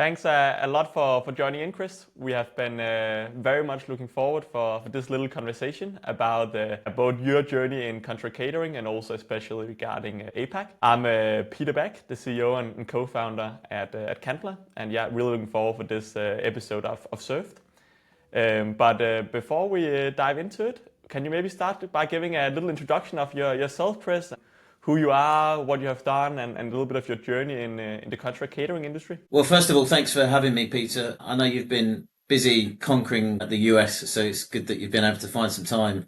Thanks a lot for joining in, Chris. We have been very much looking forward for this little conversation about your journey in country catering and also especially regarding APAC. I'm Peter Beck, the CEO and co-founder at Catering, and yeah, really looking forward for this episode of Served. But before we dive into it, can you maybe start by giving a little introduction of yourself, Chris? Who you are, what you have done, and a little bit of your journey in the country catering industry? Well, first of all, thanks for having me, Peter. I know you've been busy conquering the US, so it's good that you've been able to find some time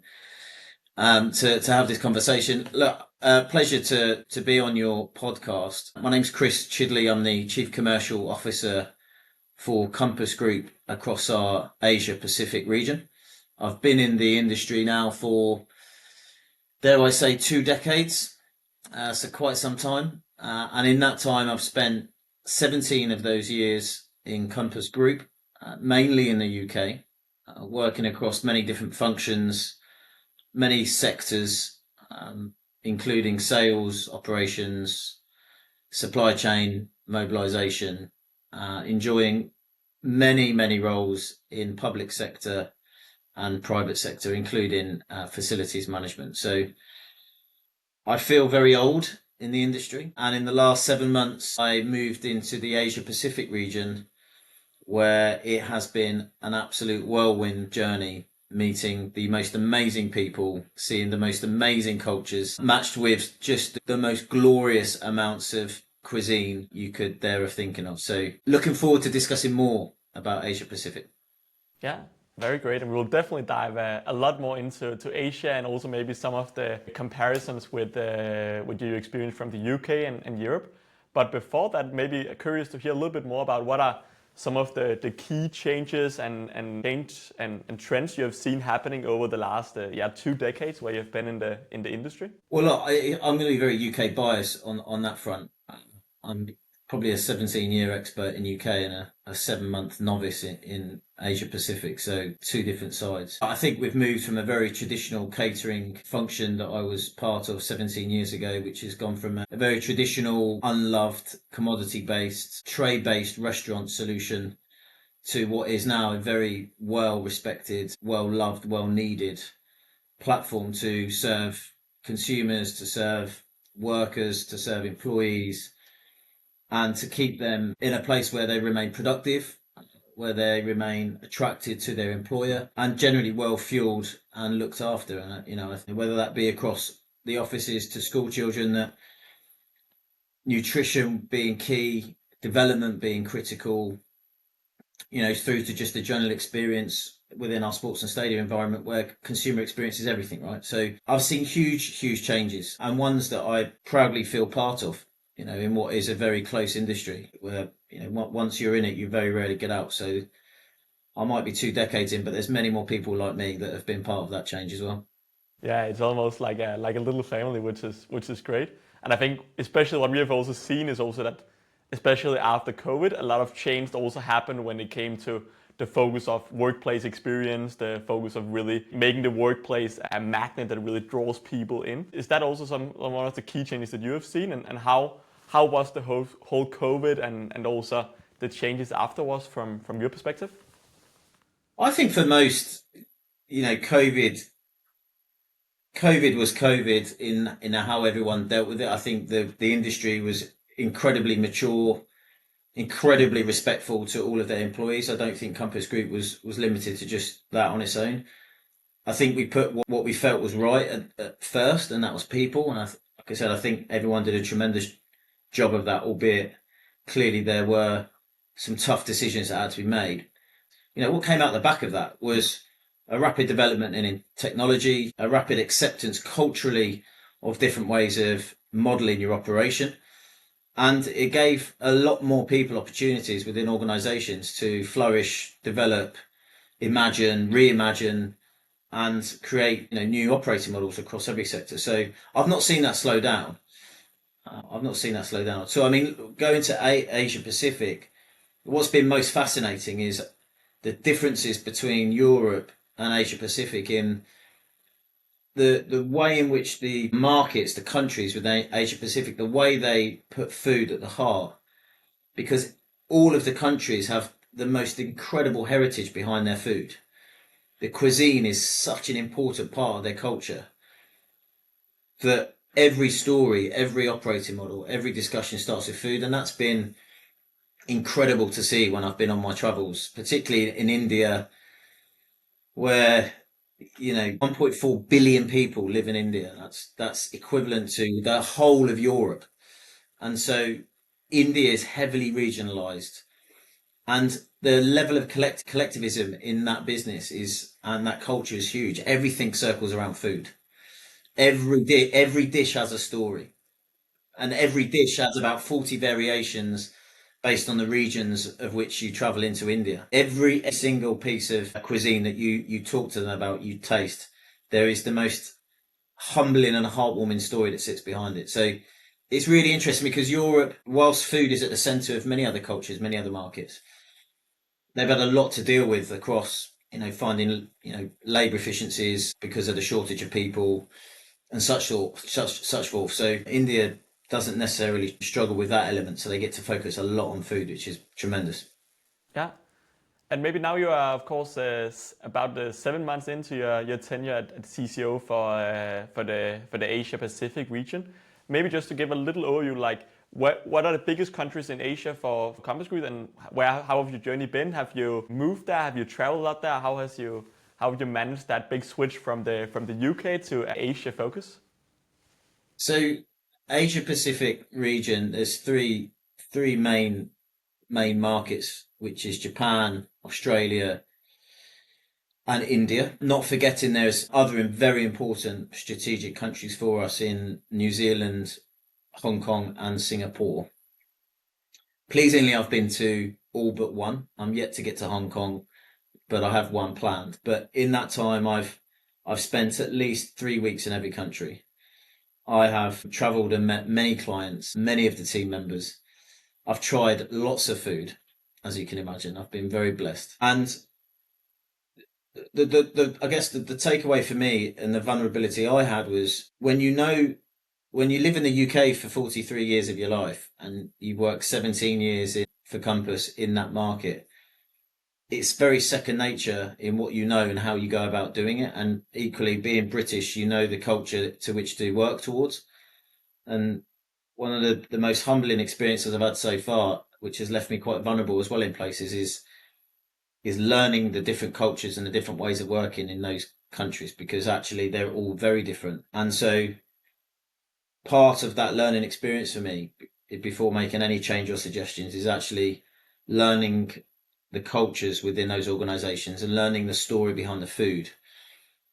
to have this conversation. Look, pleasure to be on your podcast. My name's Chris Chidley. I'm the Chief Commercial Officer for Compass Group across our Asia Pacific region. I've been in the industry now for, dare I say, 2 decades, so quite some time. And in that time, I've spent 17 of those years in Compass Group, mainly in the UK, working across many different functions, many sectors, including sales, operations, supply chain, mobilization, enjoying many roles in public sector and private sector, including facilities management. So I feel very old in the industry. And in the last 7 months, I moved into the Asia Pacific region, where it has been an absolute whirlwind journey, meeting the most amazing people, seeing the most amazing cultures, matched with just the most glorious amounts of cuisine you could dare of thinking of. So looking forward to discussing more about Asia Pacific. Yeah, very great. And we'll definitely dive a lot more into Asia and also maybe some of the comparisons with your experience from the UK and Europe. But before that, maybe curious to hear a little bit more about what are some of the key changes and trends you have seen happening over the last 2 decades where you've been in the industry. Well, look, I'm going to be very UK biased on that front. I'm probably a 17-year expert in UK and a 7-month novice in Asia Pacific, so two different sides. I think we've moved from a very traditional catering function that I was part of 17 years ago, which has gone from a very traditional, unloved, commodity-based, tray-based restaurant solution to what is now a very well-respected, well-loved, well-needed platform to serve consumers, to serve workers, to serve employees, and to keep them in a place where they remain productive, where they remain attracted to their employer, and generally well fueled and looked after. And whether that be across the offices to school children, that nutrition being key, development being critical, through to just the general experience within our sports and stadium environment where consumer experience is everything, right? So I've seen huge changes, and ones that I proudly feel part of, in what is a very close industry where, once you're in it, you very rarely get out. So I might be 2 decades in, but there's many more people like me that have been part of that change as well. Yeah, it's almost like a little family, which is great. And I think especially what we have also seen is also that, especially after COVID, a lot of change also happened when it came to the focus of workplace experience, the focus of really making the workplace a magnet that really draws people in. Is that also one of the key changes that you have seen, and how was the whole COVID and also the changes afterwards from your perspective? I think for most, COVID was COVID in how everyone dealt with it. I think the industry was incredibly mature, incredibly respectful to all of their employees. I don't think Compass Group was limited to just that on its own. I think we put what we felt was right at first, and that was people. And like I said, I think everyone did a tremendous job of that, albeit clearly there were some tough decisions that had to be made. What came out the back of that was a rapid development in technology, a rapid acceptance culturally of different ways of modeling your operation. And it gave a lot more people opportunities within organizations to flourish, develop, imagine, reimagine, and create new operating models across every sector. So I've not seen that slow down. So, I mean, going to Asia Pacific, what's been most fascinating is the differences between Europe and Asia Pacific in the way in which the markets, the countries within Asia Pacific, the way they put food at the heart. Because all of the countries have the most incredible heritage behind their food. The cuisine is such an important part of their culture that every story, every operating model, every discussion starts with food. And that's been incredible to see when I've been on my travels, particularly in India, where 1.4 billion people live in India. That's equivalent to the whole of Europe. And so India is heavily regionalized, and the level of collectivism in that business and that culture is huge. Everything circles around food. Every dish has a story, and every dish has about 40 variations based on the regions of which you travel into India. Every single piece of cuisine that you talk to them about, you taste, there is the most humbling and heartwarming story that sits behind it. So it's really interesting because Europe, whilst food is at the centre of many other cultures, many other markets, they've had a lot to deal with across, finding, labour efficiencies because of the shortage of people and such forth. So India doesn't necessarily struggle with that element, so they get to focus a lot on food, which is tremendous. Yeah. And maybe now you are, of course, about 7 months into your tenure at CCO for the Asia Pacific region. Maybe just to give a little overview, like what are the biggest countries in Asia for Compass Group, and how have your journey been? Have you moved there? Have you traveled out there? How have you managed that big switch from the UK to Asia focus? So Asia Pacific region, there's three main markets, which is Japan, Australia, and India. Not forgetting there's other very important strategic countries for us in New Zealand, Hong Kong, and Singapore. Pleasingly, I've been to all but one. I'm yet to get to Hong Kong, but I have one planned. But in that time, I've spent at least 3 weeks in every country. I have travelled and met many clients, many of the team members. I've tried lots of food, as you can imagine. I've been very blessed. And I guess the takeaway for me and the vulnerability I had was when you live in the UK for 43 years of your life and you work 17 years for Compass in that market, it's very second nature in what you know and how you go about doing it. And equally, being British, you know the culture to which to work towards. And one of the most humbling experiences I've had so far, which has left me quite vulnerable as well in places, is learning the different cultures and the different ways of working in those countries, because actually they're all very different. And so part of that learning experience for me before making any change or suggestions is actually learning the cultures within those organizations and learning the story behind the food,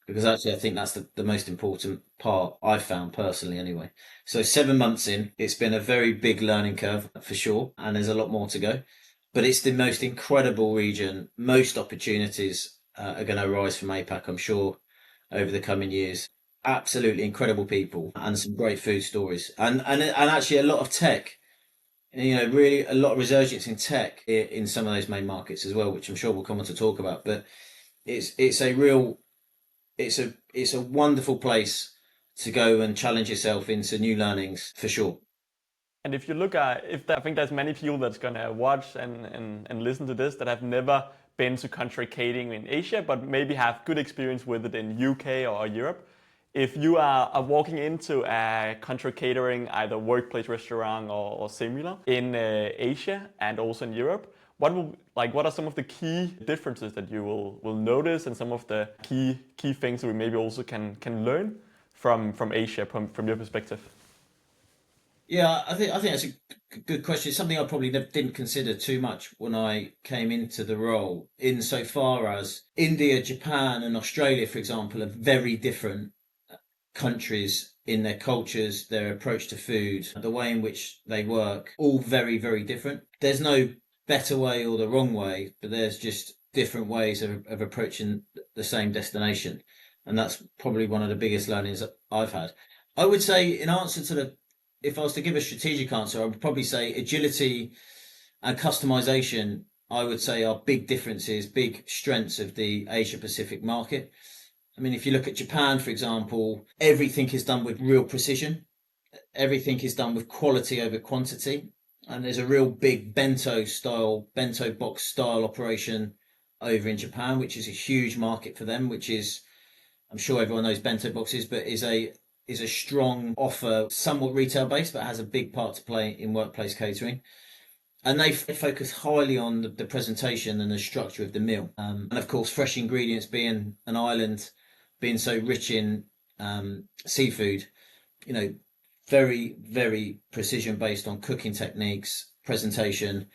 because actually I think that's the most important part I've found personally anyway. So 7 months in, it's been a very big learning curve for sure, and there's a lot more to go, but it's the most incredible region. Most opportunities are going to arise from APAC, I'm sure, over the coming years. Absolutely incredible people and some great food stories, and actually a lot of tech. Really a lot of resurgence in tech in some of those main markets as well, which I'm sure we'll come on to talk about. But it's a real it's a wonderful place to go and challenge yourself into new learnings for sure. And if you look at, I think there's many people that's gonna watch and listen to this that have never been to country catering in Asia, but maybe have good experience with it in UK or Europe. If you are walking into a country catering, either workplace restaurant or similar in Asia and also in Europe, what are some of the key differences that you will notice, and some of the key things that we maybe also can learn from Asia from your perspective? Yeah, I think that's a good question. It's something I probably didn't consider too much when I came into the role, insofar as India, Japan, and Australia, for example, are very different countries in their cultures, their approach to food, the way in which they work, all very, very different. There's no better way or the wrong way, but there's just different ways of approaching the same destination. And that's probably one of the biggest learnings that I've had. I would say, in answer to if I was to give a strategic answer, I would probably say agility and customization, I would say, are big differences, big strengths of the Asia Pacific market. I mean, if you look at Japan, for example, everything is done with real precision. Everything is done with quality over quantity. and there's a real big bento box style operation over in Japan, which is a huge market for them. Which is, I'm sure everyone knows bento boxes, but is a strong offer, somewhat retail based, but has a big part to play in workplace catering. And they focus highly on the presentation and the structure of the meal. And of course, fresh ingredients, being an island, being so rich in seafood, you know, very, very precision based on cooking techniques, presentation,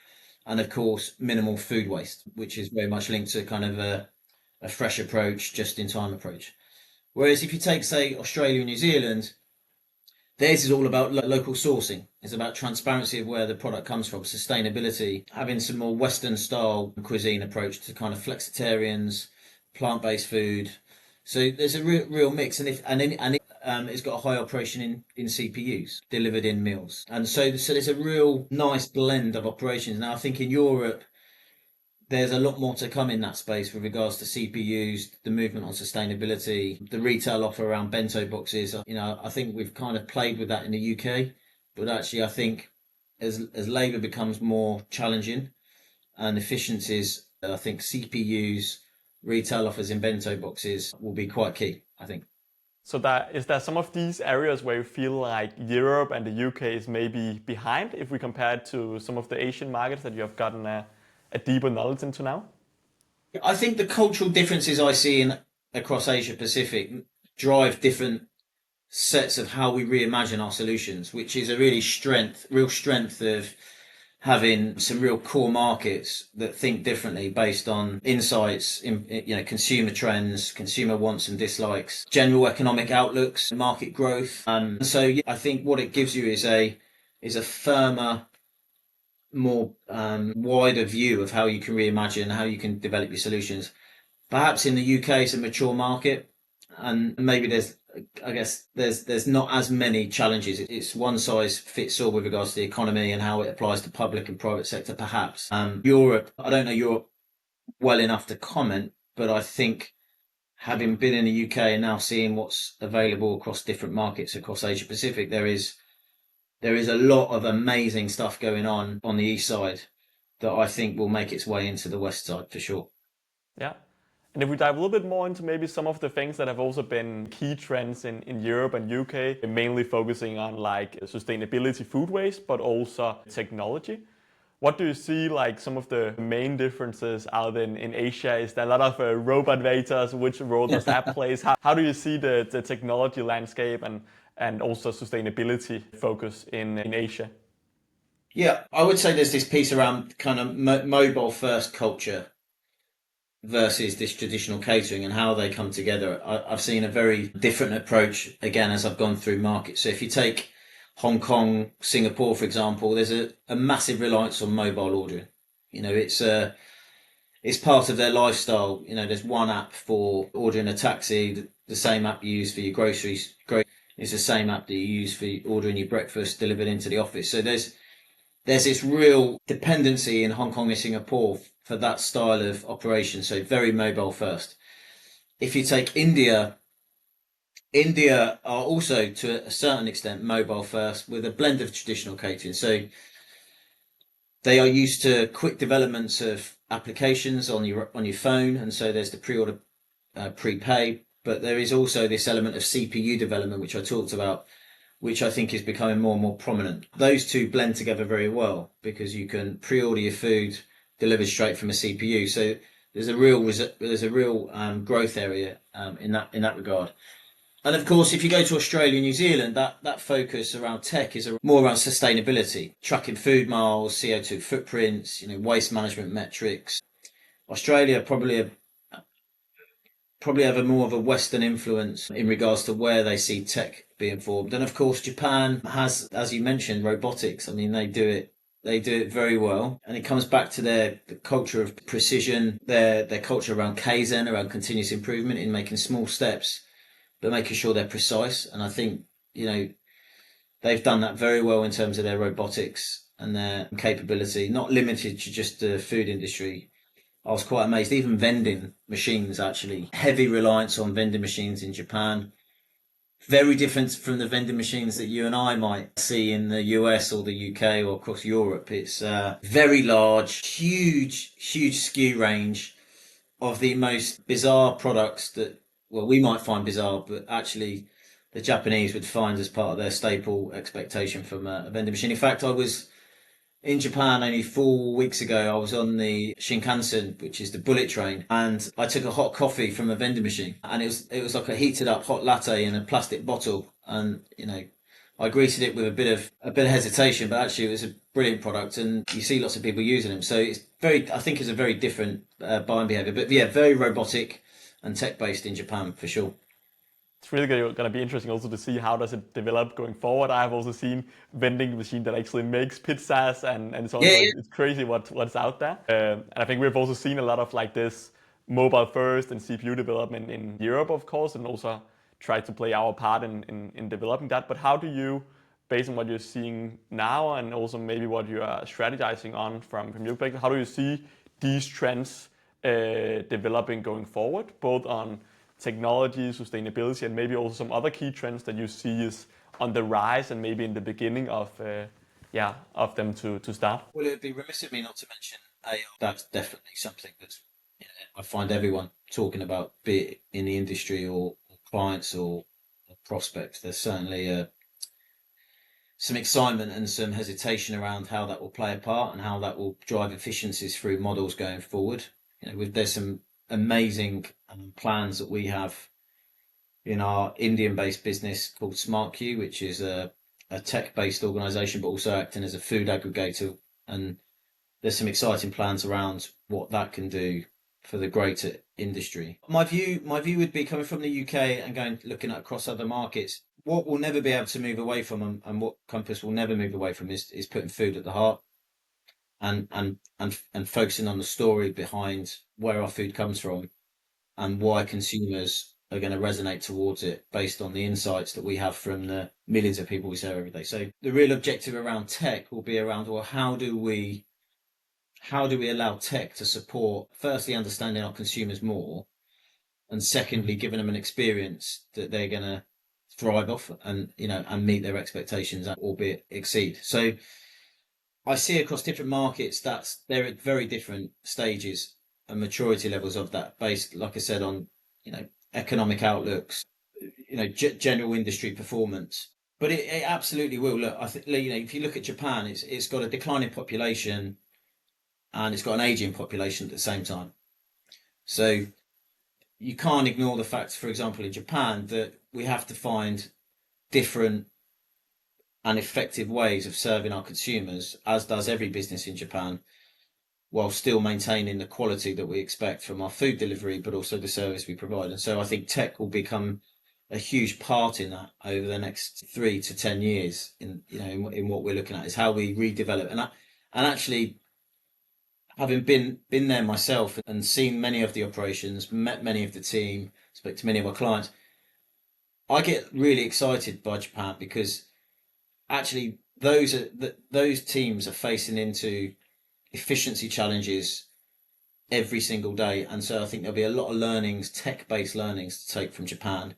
and of course, minimal food waste, which is very much linked to kind of a fresh approach, just in time approach. Whereas if you take, say, Australia and New Zealand, theirs is all about local sourcing. It's about transparency of where the product comes from, sustainability, having some more Western style cuisine approach to kind of flexitarians, plant based food. So there's a real mix, it's got a high operation in CPUs delivered in meals, and so there's a real nice blend of operations. Now I think in Europe there's a lot more to come in that space with regards to CPUs, the movement on sustainability, the retail offer around bento boxes. I think we've kind of played with that in the UK, but actually I think as labour becomes more challenging and efficiencies, I think CPUs, retail offers in bento boxes will be quite key, I think. So that is there some of these areas where you feel like Europe and the UK is maybe behind if we compare it to some of the Asian markets that you have gotten a deeper knowledge into now? I think the cultural differences I see in across Asia Pacific drive different sets of how we reimagine our solutions, which is a real strength of having some real core markets that think differently based on insights in, consumer trends, consumer wants and dislikes, general economic outlooks, market growth. So yeah, I think what it gives you is a firmer, more wider view of how you can reimagine, how you can develop your solutions. Perhaps in the UK, it's a mature market, and maybe I guess there's not as many challenges. It's one size fits all with regards to the economy and how it applies to public and private sector. Perhaps Europe. I don't know Europe well enough to comment, but I think having been in the UK and now seeing what's available across different markets across Asia Pacific, there is a lot of amazing stuff going on the east side that I think will make its way into the west side for sure. Yeah. And if we dive a little bit more into maybe some of the things that have also been key trends in Europe and UK, mainly focusing on like sustainability, food waste, but also technology. What do you see like some of the main differences out in Asia? Is there a lot of robot waiters? Which role does that play? How do you see the technology landscape and also sustainability focus in Asia? Yeah, I would say there's this piece around kind of mobile first culture versus this traditional catering and how they come together. I've seen a very different approach again as I've gone through markets. So if you take Hong Kong, Singapore, for example, there's a massive reliance on mobile ordering. It's part of their lifestyle. There's one app for ordering a taxi, the same app you use for your groceries. It's the same app that you use for ordering your breakfast delivered into the office. So there's this real dependency in Hong Kong and Singapore for that style of operation. So very mobile first. If you take India, India are also to a certain extent mobile first with a blend of traditional catering. So they are used to quick developments of applications on your phone, and so there's the pre-order, prepay. But there is also this element of CPU development, which I talked about, which I think is becoming more and more prominent. Those two blend together very well because you can pre-order your food delivered straight from a CPU. So there's a real growth area in that regard. And of course, if you go to Australia and New Zealand, that focus around tech is more around sustainability, tracking food miles, CO2 footprints, waste management metrics. Australia probably have a more of a Western influence in regards to where they see tech being formed. And of course, Japan has, as you mentioned, robotics. I mean, they do it. They do it very well, and it comes back to their culture of precision, their culture around Kaizen, around continuous improvement in making small steps, but making sure they're precise. And I think they've done that very well in terms of their robotics and their capability, not limited to just the food industry. I was quite amazed. Even vending machines, actually, heavy reliance on vending machines in Japan. Very different from the vending machines that you and I might see in the US or the UK or across Europe. It's very large, huge SKU range of the most bizarre products that, well, we might find bizarre, but actually the Japanese would find as part of their staple expectation from a vending machine. In fact, I was in Japan only 4 weeks ago. I was on the Shinkansen, which is the bullet train, and I took a hot coffee from a vending machine, and it was like a heated up hot latte in a plastic bottle, and I greeted it with a bit of hesitation, but actually it was a brilliant product, and you see lots of people using them. So I think it's a very different buying behavior, but yeah, very robotic and tech based in Japan for sure. It's really going to be interesting also to see how does it develop going forward. I have also seen vending machine that actually makes pizzas and so on. Yeah, So yeah. it's crazy what's out there. And I think we've also seen a lot of like this mobile first and CPU development in Europe, of course, and also try to play our part in developing that. But how do you, based on what you're seeing now and also maybe what you are strategizing on from your perspective, how do you see these trends developing going forward, both on technology, sustainability, and maybe also some other key trends that you see is on the rise and maybe in the beginning of them to start? Well, it'd be remiss of me not to mention AI. That's definitely something that's I find everyone talking about, be it in the industry or clients or prospects. There's certainly some excitement and some hesitation around how that will play a part and how that will drive efficiencies through models going forward. There's some amazing plans that we have in our Indian-based business called SmartQ, which is a tech-based organization, but also acting as a food aggregator. And there's some exciting plans around what that can do for the greater industry. My view would be coming from the UK and going looking at across other markets. What we'll never be able to move away from, and what Compass will never move away from, is putting food at the heart and focusing on the story behind where our food comes from and why consumers are going to resonate towards it based on the insights that we have from the millions of people we serve every day. So the real objective around tech will be around, well, how do we allow tech to support, firstly, understanding our consumers more, and secondly, giving them an experience that they're going to thrive off and meet their expectations, albeit exceed. So I see across different markets that they're at very different stages and maturity levels of that, based, like I said, on economic outlooks, general industry performance. But it absolutely will. Look, I think if you look at Japan, it's got a declining population and it's got an aging population at the same time. So you can't ignore the fact, for example, in Japan, that we have to find different and effective ways of serving our consumers, as does every business in Japan, while still maintaining the quality that we expect from our food delivery, but also the service we provide. And so I think tech will become a huge part in that over the next 3 to 10 years. In what we're looking at is how we redevelop and actually, having been there myself and seen many of the operations, met many of the team, spoke to many of our clients, I get really excited by Japan because actually those teams are facing into efficiency challenges every single day, and so I think there'll be a lot of learnings, tech-based learnings, to take from Japan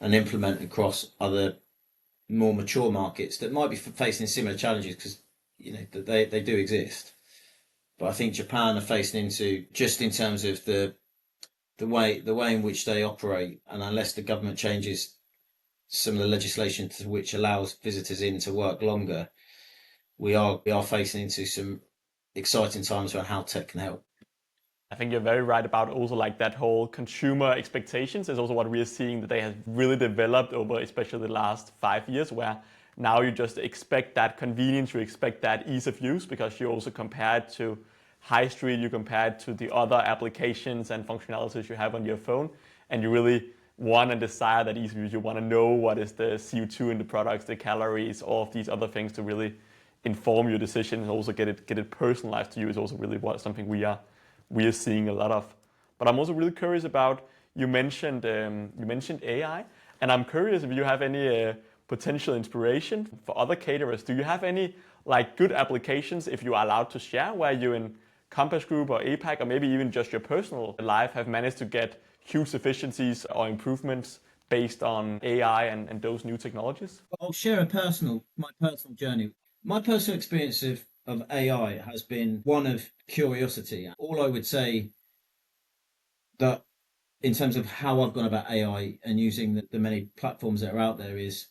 and implement across other more mature markets that might be facing similar challenges, because they do exist. But I think Japan are facing into, just in terms of the way in which they operate, and unless the government changes some of the legislation to which allows visitors in to work longer, we are facing into some exciting times around how tech can help. I think you're very right about also like that whole consumer expectations is also what we are seeing that they have really developed over especially the last 5 years, where now you just expect that convenience, you expect that ease of use, because you also compare it to high street, you compare it to the other applications and functionalities you have on your phone, and you really want and desire that ease of use. You want to know what is the CO2 in the products, the calories, all of these other things to really inform your decision and also get it personalized to you is also really something we are seeing a lot of. But I'm also really curious about, you mentioned AI, and I'm curious if you have any potential inspiration for other caterers. Do you have any like good applications, if you are allowed to share, where you in Compass Group or APAC or maybe even just your personal life have managed to get huge efficiencies or improvements based on AI and those new technologies? I'll share my personal journey. My personal experience of AI has been one of curiosity. All I would say that in terms of how I've gone about AI and using the many platforms that are out there is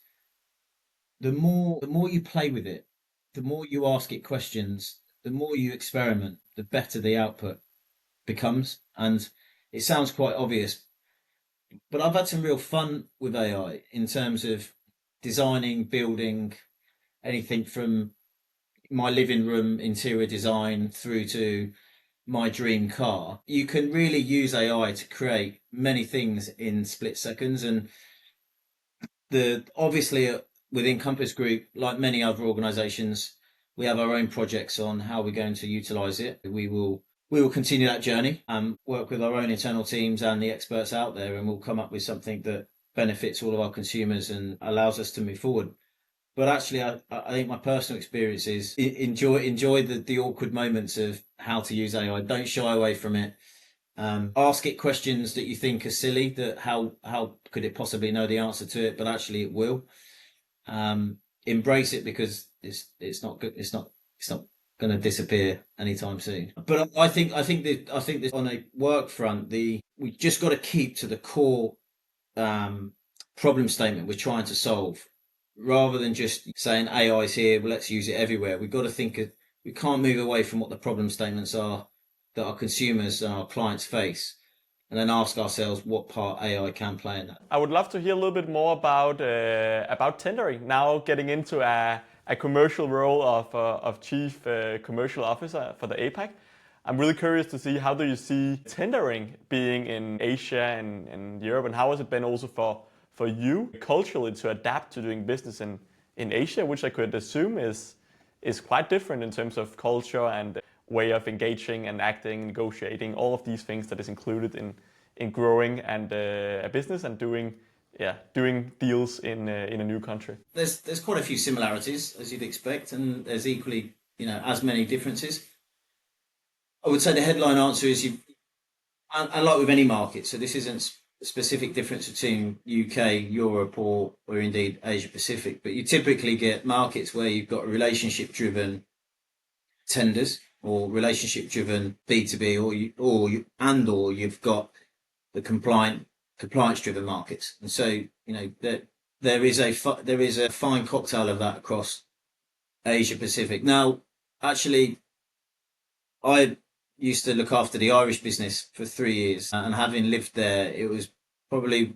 the more you play with it, the more you ask it questions, the more you experiment, the better the output becomes. And it sounds quite obvious, but I've had some real fun with AI in terms of designing, building anything from my living room interior design through to my dream car. You can really use AI to create many things in split seconds. And the obviously within Compass Group, like many other organisations, we have our own projects on how we're going to utilise it. We will continue that journey and work with our own internal teams and the experts out there, and we'll come up with something that benefits all of our consumers and allows us to move forward. But actually, I think my personal experience is enjoy the awkward moments of how to use AI. Don't shy away from it. Ask it questions that you think are silly. That how could it possibly know the answer to it? But actually, it will. Embrace it because it's not good. It's not going to disappear anytime soon. But I think that on a work front, we just got to keep to the core problem statement we're trying to solve, rather than just saying AI is here, well, let's use it everywhere. We've got to we can't move away from what the problem statements are that our consumers and our clients face, and then ask ourselves what part AI can play in that. I would love to hear a little bit more about tendering. Now getting into a commercial role of chief commercial officer for the APAC. I'm really curious to see, how do you see tendering being in Asia and Europe, and how has it been also for you culturally to adapt to doing business in Asia, which I could assume is quite different in terms of culture and way of engaging and acting, negotiating, all of these things that is included in growing and a business and doing deals in a new country. There's quite a few similarities as you'd expect, and there's equally as many differences. I would say the headline answer is and like with any market, so this isn't a specific difference between UK, Europe, or indeed Asia Pacific, but you typically get markets where you've got relationship driven tenders or relationship driven B2B, or you've got the compliance driven markets. And so there is a fine cocktail of that across Asia Pacific. Now, actually, I used to look after the Irish business for 3 years, and having lived there, it was probably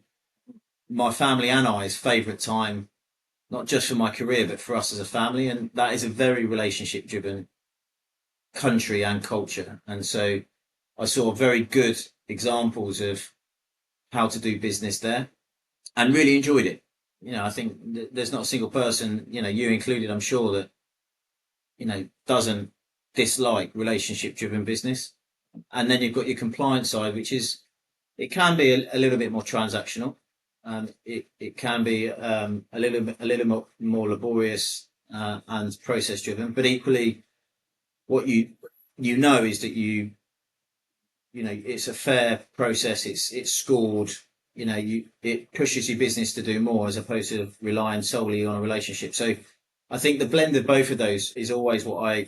my family and I's favourite time, not just for my career, but for us as a family. And that is a very relationship driven country and culture. And so I saw very good examples of how to do business there and really enjoyed it. I think there's not a single person, you included, I'm sure, that, doesn't dislike relationship driven business. And then you've got your compliance side, which it can be a little bit more transactional. It can be a little more laborious and process driven, but equally what is that it's a fair process. It's scored. It pushes your business to do more as opposed to relying solely on a relationship. So I think the blend of both of those is always what I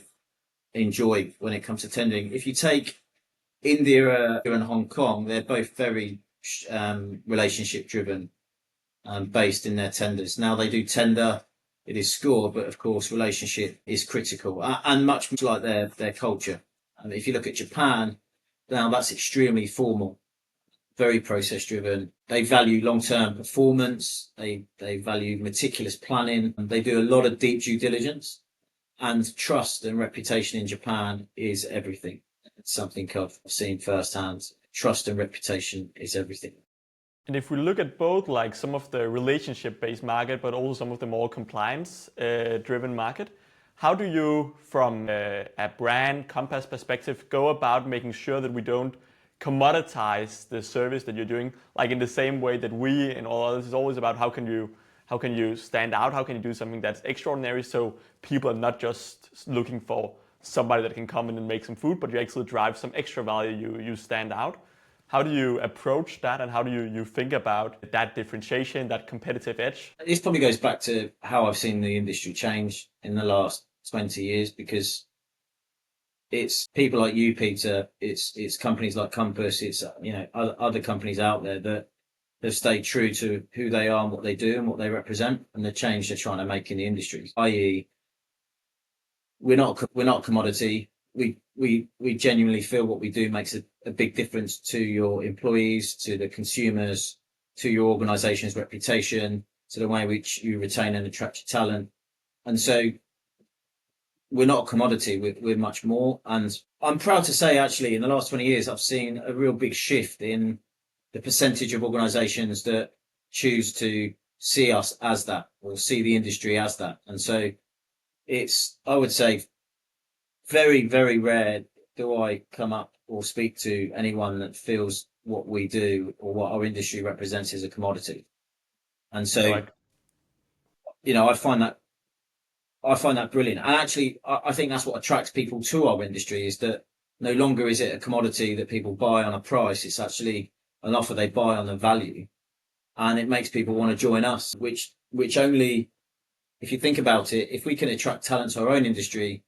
enjoy when it comes to tendering. If you take India and Hong Kong, they're both very relationship driven, based in their tenders. Now they do tender, it is scored, but of course relationship is critical, and much like their culture. If you look at Japan, now that's extremely formal, very process driven. They value long term performance. They value meticulous planning. And they do a lot of deep due diligence. And trust and reputation in Japan is everything. It's something I've seen firsthand. Trust and reputation is everything. And if we look at both like some of the relationship-based market, but also some of the more compliance-driven market, how do you, from a brand Compass perspective, go about making sure that we don't commoditize the service that you're doing? Like in the same way that we and all others is always about how can you stand out, how can you do something that's extraordinary, so people are not just looking for somebody that can come in and make some food, but you actually drive some extra value, you stand out. How do you approach that, and how do you think about that differentiation, that competitive edge? This probably goes back to how I've seen the industry change in the last 20 years, because it's people like you, Peter. It's companies like Compass. It's other companies out there that have stayed true to who they are and what they do and what they represent, and the change they're trying to make in the industry. I.e., we're not a commodity. We genuinely feel what we do makes a big difference to your employees, to the consumers, to your organisation's reputation, to the way in which you retain and attract your talent. And so we're not a commodity. We're much more. And I'm proud to say, actually, in the last 20 years, I've seen a real big shift in the percentage of organisations that choose to see us as that, or see the industry as that. And so it's, I would say, very, very rare do I come up or speak to anyone that feels what we do or what our industry represents as a commodity. And No, so, I find that brilliant. And actually, I think that's what attracts people to our industry, is that no longer is it a commodity that people buy on a price. It's actually an offer they buy on a value. And it makes people want to join us, which only, if you think about it, if we can attract talent to our own industry,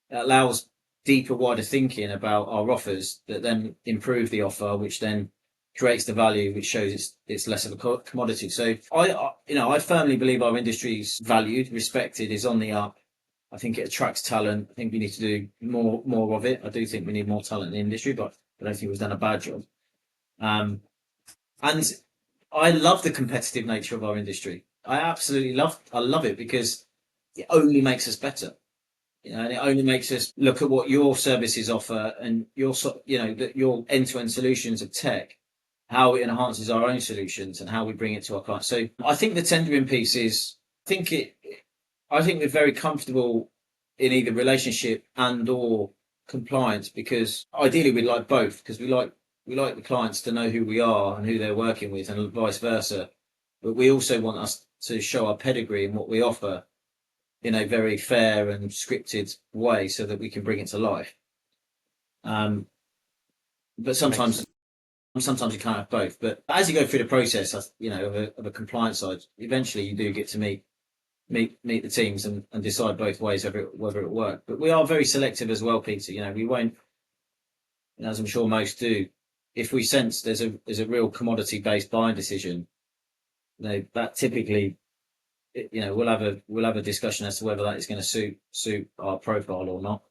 it allows deeper, wider thinking about our offers that then improve the offer, which then creates the value, which shows it's less of a commodity. So I firmly believe our industry's valued, respected, is on the up. I think it attracts talent. I think we need to do more of it. I do think we need more talent in the industry, but I don't think we've done a bad job. And I love the competitive nature of our industry. I love it, because it only makes us better. And it only makes us look at what your services offer and your end-to-end solutions of tech, how it enhances our own solutions and how we bring it to our clients. So I think the tendering piece is, I think we're very comfortable in either relationship and or compliance, because ideally we'd like both, because we like the clients to know who we are and who they're working with, and vice versa. But we also want us to show our pedigree and what we offer in a very fair and scripted way, so that we can bring it to life. But sometimes you can't have both. But as you go through the process, of a compliance side, eventually you do get to meet the teams and decide both ways whether it works. But we are very selective as well, Peter. We won't, as I'm sure most do, if we sense there's a real commodity based buying decision, that typically, we'll have a discussion as to whether that is going to suit our profile or not.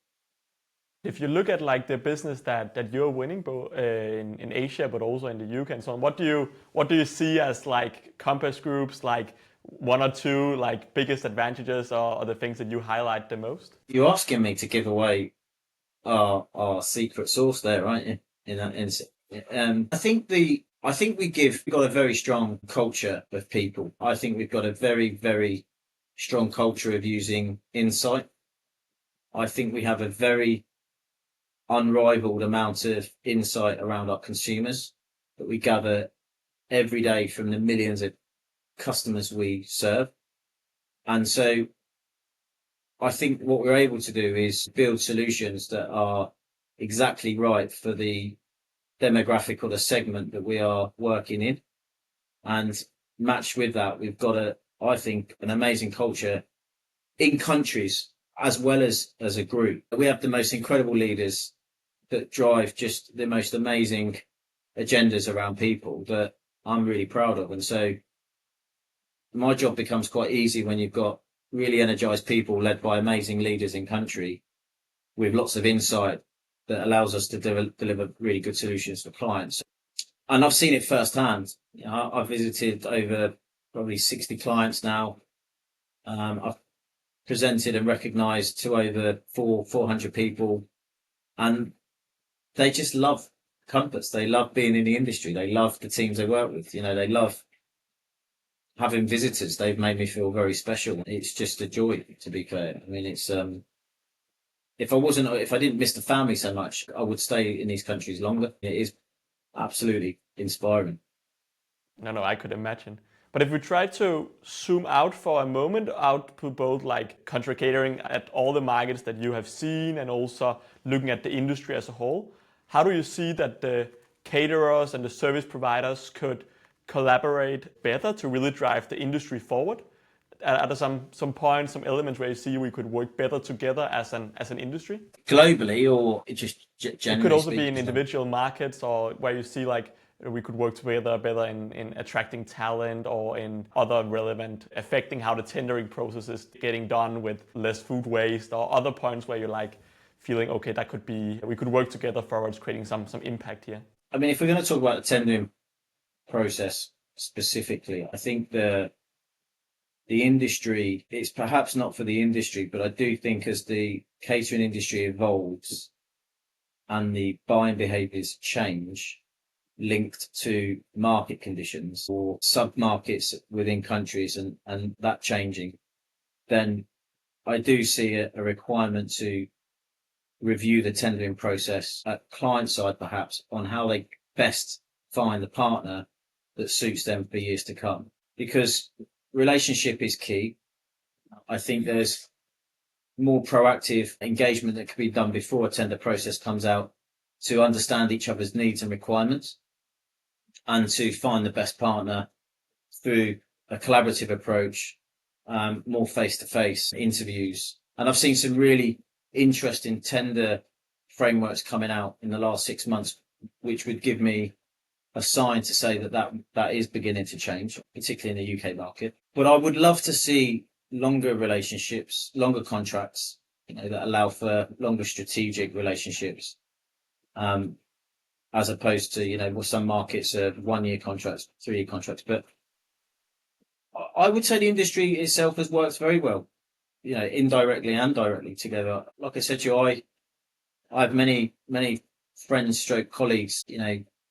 If you look at like the business that you're winning both in Asia but also in the UK and so on, what do you see as like Compass Group's like one or two like biggest advantages, or the things that you highlight the most? You're asking me to give away our secret sauce there, right? In that instance, I think we've got a very strong culture of people. I think we've got a very, very strong culture of using insight. I think we have a very unrivaled amount of insight around our consumers that we gather every day from the millions of customers we serve. And so I think what we're able to do is build solutions that are exactly right for the demographic or the segment that we are working in. And matched with that, we've got I think, an amazing culture in countries as well as a group. We have the most incredible leaders that drive just the most amazing agendas around people that I'm really proud of. And so my job becomes quite easy when you've got really energized people led by amazing leaders in country with lots of insight that allows us to deliver really good solutions for clients. And I've seen it firsthand. I've visited over probably 60 clients now. I've presented and recognised to over 400 people, and they just love Compass. They love being in the industry. They love the teams they work with. They love having visitors. They've made me feel very special. It's just a joy, to be fair. I mean, it's if I didn't miss the family so much, I would stay in these countries longer. It is absolutely inspiring. No, I could imagine. But if we try to zoom out for a moment, out to both like country catering at all the markets that you have seen, and also looking at the industry as a whole, how do you see that the caterers and the service providers could collaborate better to really drive the industry forward? Are there some points, some elements where you see we could work better together as an industry? Globally, or just It could generally also be in speaking? individual markets, or where you see like we could work together better in attracting talent, or in other relevant affecting how the tendering process is getting done with less food waste, or other points where you're like feeling, okay, that could be, we could work together towards creating some impact here. I mean, if we're going to talk about the tendering process specifically, I think the industry, it's perhaps not for the industry, but I do think as the catering industry evolves and the buying behaviours change, linked to market conditions or sub-markets within countries and that changing, then I do see a requirement to review the tendering process at client side, perhaps, on how they best find the partner that suits them for years to come. Because relationship is key. I think there's more proactive engagement that can be done before a tender process comes out to understand each other's needs and requirements and to find the best partner through a collaborative approach, more face-to-face interviews. And I've seen some really interesting tender frameworks coming out in the last 6 months, which would give me a sign to say that is beginning to change, particularly in the UK market. But I would love to see longer relationships, longer contracts, that allow for longer strategic relationships, as opposed to, some markets are 1-year contracts, 3-year contracts. But I would say the industry itself has worked very well, indirectly and directly together. Like I said to you, I have many friends, stroke colleagues,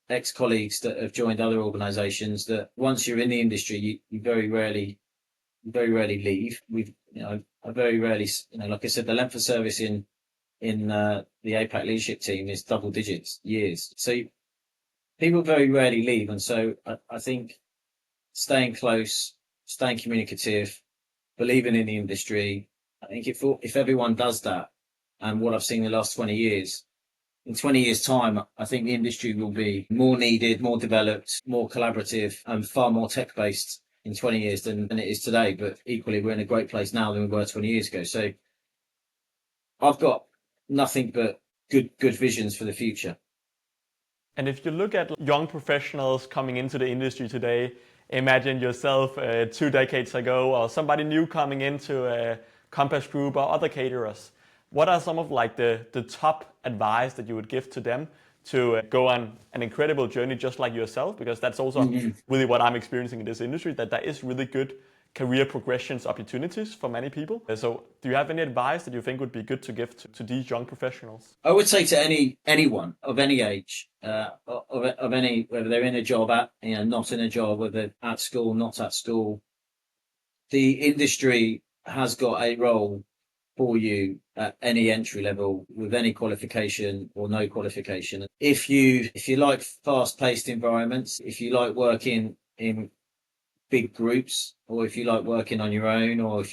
ex-colleagues that have joined other organisations that once you're in the industry, you very rarely leave. I very rarely, like I said, the length of service in the APAC leadership team is double digits years. So people very rarely leave, and so I think staying close, staying communicative, believing in the industry. I think if everyone does that, and what I've seen in the last 20 years, in 20 years' time, I think the industry will be more needed, more developed, more collaborative, and far more tech-based in 20 years than it is today. But equally, we're in a great place now than we were 20 years ago. So I've got nothing but good visions for the future. And if you look at young professionals coming into the industry today, imagine yourself 2 decades ago, or somebody new coming into a Compass Group or other caterers. What are some of like the top advice that you would give to them to go on an incredible journey just like yourself? Because that's also really what I'm experiencing in this industry, that there is really good career progressions opportunities for many people. So do you have any advice that you think would be good to give to these young professionals? I would say to anyone of any age, of any, whether they're in a job not in a job, whether at school, not at school, the industry has got a role for you at any entry level with any qualification or no qualification. If you like fast-paced environments, if you like working in big groups, or if you like working on your own, or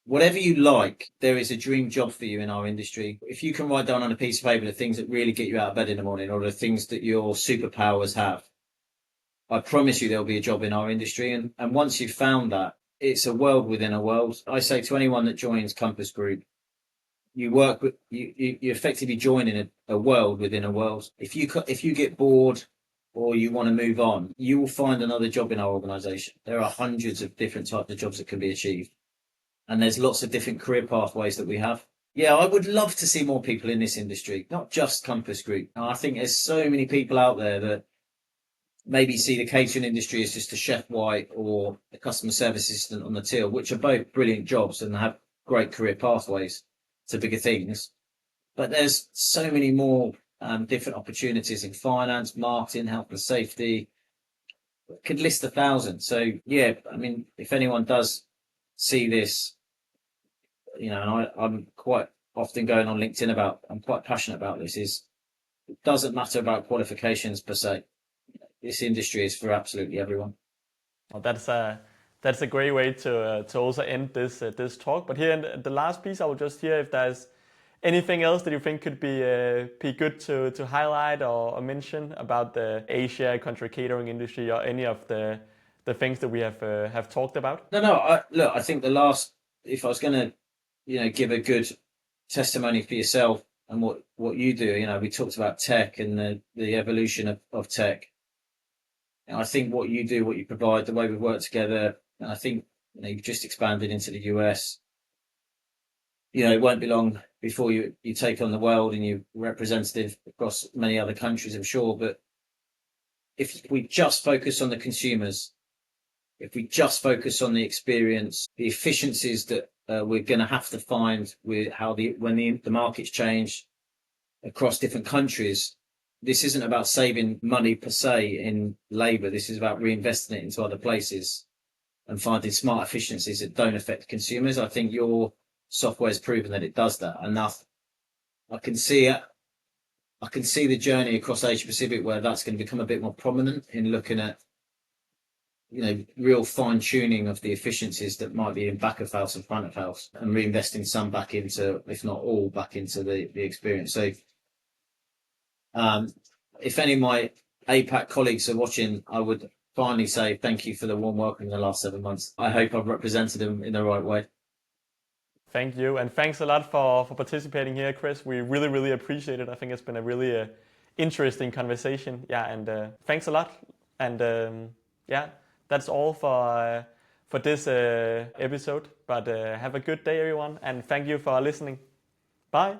whatever you like, there is a dream job for you in our industry. If you can write down on a piece of paper the things that really get you out of bed in the morning, or the things that your superpowers have, I promise you there'll be a job in our industry. And once you've found that, it's a world within a world. I say to anyone that joins Compass Group, you work with you effectively joining a world within a world. If you get bored or you want to move on, you will find another job in our organisation. There are hundreds of different types of jobs that can be achieved, and there's lots of different career pathways that we have. Yeah, I would love to see more people in this industry, not just Compass Group. I think there's so many people out there that maybe see the catering industry as just a chef white or a customer service assistant on the till, which are both brilliant jobs and have great career pathways to bigger things. But there's so many more different opportunities in finance, marketing, health and safety. Could list 1,000. So yeah, I mean, if anyone does see this, and I'm quite often going on LinkedIn I'm quite passionate about this, is it doesn't matter about qualifications per se. This industry is for absolutely everyone. Well, that's a great way to also end this talk. But here in the last piece, I will just hear if there's Anything else that you think could be good to highlight or mention about the Asia country catering industry, or any of the things that we have talked about? No. Look, I think the last, if I was going to, give a good testimony for yourself and what you do, we talked about tech and the evolution of tech. And I think what you do, what you provide, the way we work together, and I think you've just expanded into the US. It won't be long before you take on the world and you're representative across many other countries, I'm sure. But if we just focus on the consumers, if we just focus on the experience, the efficiencies that we're going to have to find with when the markets change across different countries, this isn't about saving money per se in labour. This is about reinvesting it into other places and finding smart efficiencies that don't affect consumers. I think your software has proven that it does that enough. I can see it. I can see the journey across Asia Pacific where that's going to become a bit more prominent in looking at, real fine tuning of the efficiencies that might be in back of house and front of house, and reinvesting some back into, if not all, back into the experience. So, if any of my APAC colleagues are watching, I would finally say thank you for the warm welcome in the last 7 months. I hope I've represented them in the right way. Thank you, and thanks a lot for participating here, Chris. We really, really appreciate it. I think it's been a really interesting conversation. Yeah, and thanks a lot. And yeah, that's all for this episode. But have a good day, everyone, and thank you for listening. Bye.